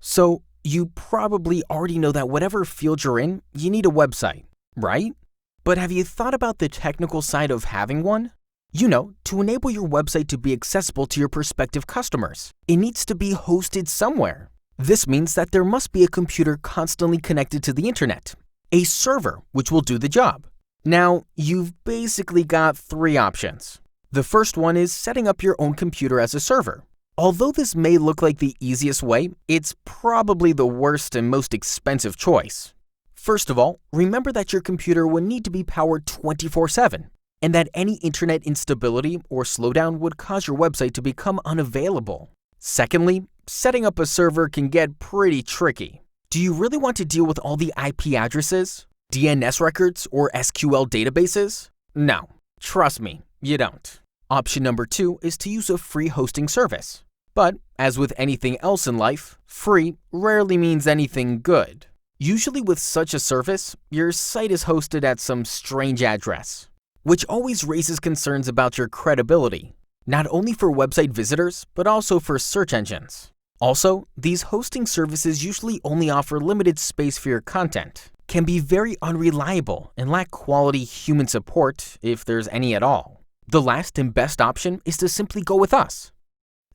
So, you probably already know that whatever field you're in, you need a website, right? But have you thought about the technical side of having one? To enable your website to be accessible to your prospective customers, it needs to be hosted somewhere. This means that there must be a computer constantly connected to the internet, a server which will do the job. Now, you've basically got three options. The first one is setting up your own computer as a server. Although this may look like the easiest way, it's probably the worst and most expensive choice. First of all, remember that your computer will need to be powered 24/7, and that any internet instability or slowdown would cause your website to become unavailable. Secondly, setting up a server can get pretty tricky. Do you really want to deal with all the IP addresses, DNS records, or SQL databases? No, trust me, you don't. Option number 2 is to use a free hosting service. But, as with anything else in life, free rarely means anything good. Usually with such a service, your site is hosted at some strange address, which always raises concerns about your credibility, not only for website visitors, but also for search engines. Also, these hosting services usually only offer limited space for your content, can be very unreliable, and lack quality human support if there's any at all. The last and best option is to simply go with us.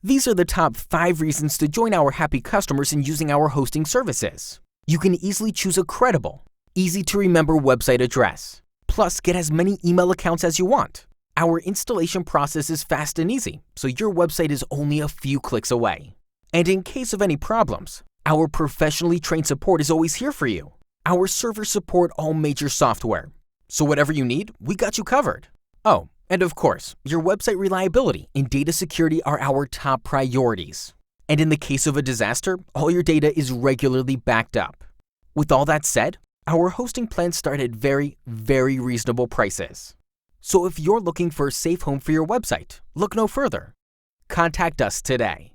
These are the top 5 reasons to join our happy customers in using our hosting services. You can easily choose a credible, easy-to-remember website address, plus get as many email accounts as you want. Our installation process is fast and easy, so your website is only a few clicks away. And in case of any problems, our professionally trained support is always here for you. Our servers support all major software, so whatever you need, we got you covered. Oh, and of course, your website reliability and data security are our top priorities. And in the case of a disaster, all your data is regularly backed up. With all that said, our hosting plans start at very, very reasonable prices. So if you're looking for a safe home for your website, look no further. Contact us today.